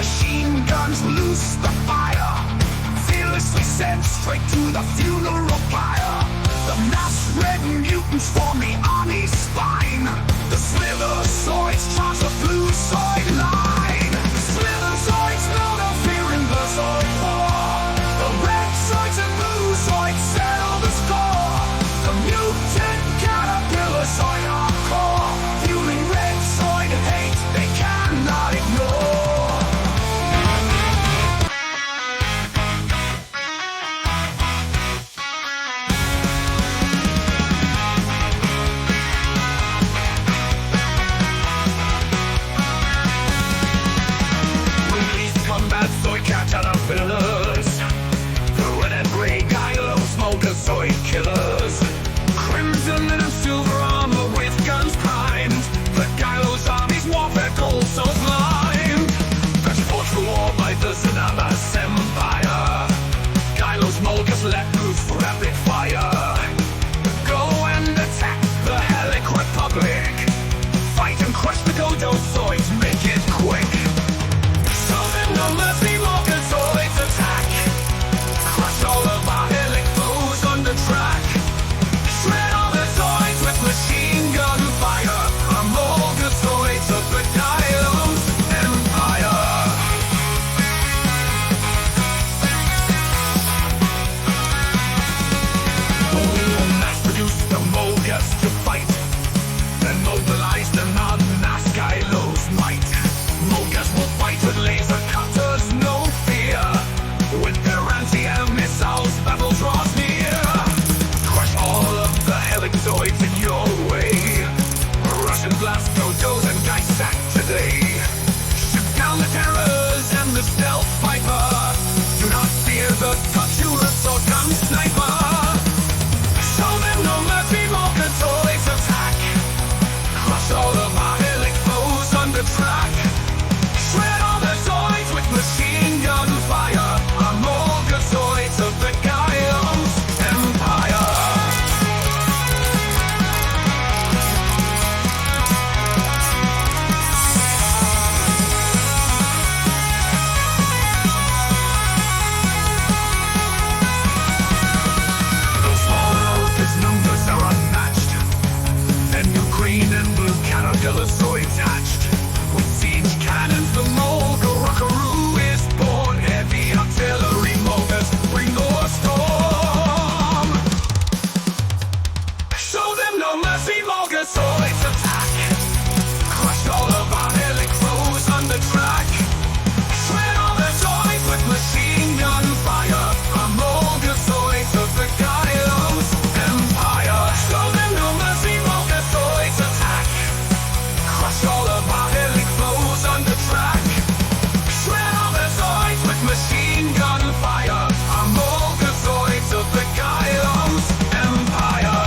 machine guns loose the fire, fearlessly sent straight to the funeral pyre. The mass red mutants form the army's spine. The Slitherzoids charge the blue Zoid line. Slitherzoids know no fear in the Zoid war. The red Zoids and blue Zoids settle the score. The mutant caterpillar Zoid are core, fueling red Zoid hate they cannot ignore. Combat Zoid caterpillars, the red and gray Gylo smoker Zoid killers, crimson and silver armor with guns primed. The Gylo's army's warfare goals so blind, that's fought through war by the Xanamas Empire. Gylo's Molgas let loose rapid fire. Go and attack the Helic Republic, fight and crush the Dodo Zoids, make it quick. No mercy, Molgazoids attack, crush all of our Helic foes on the track. Shred all the Zoids with machine gun fire. Our Molgazoids of the Gylo's Empire. Oh, mass-produce the Molgas to fight, then mobilize them on mass Gylo's might. Molgas will fight with laser cutters, no fear. With their anti-air missiles, battle draws near. Crush all of the Helixoids in your way. Russian blast Dodos and Gysack today. Shoot down the terrors and the stealth viper. Do not fear the Tartarus or gun sniper. Show them no mercy, Molgazoids attack. Crush all of our Helic foes on the track. Shred all the Zoids with machine gun fire. Our Molgazoids of the Gylo's Empire. Those Molgas numbers are unmatched. Then new green and blue caterpillar Zoids hatched. With siege cannons, the Molga Rockaroo is born. Heavy artillery Molgas bring the storm. Show them no mercy, Molgazoids attack. Crush all of our Helic foes on the track. Shred all the Zoids with machine gun fire. Our Molgazoids of the Gylo's Empire. Show them no mercy, Molgazoids attack. Crush all of our Helic foes on the track. Shred all the Zoids with machine gun fire. Our Molgazoids of the Gylo's Empire.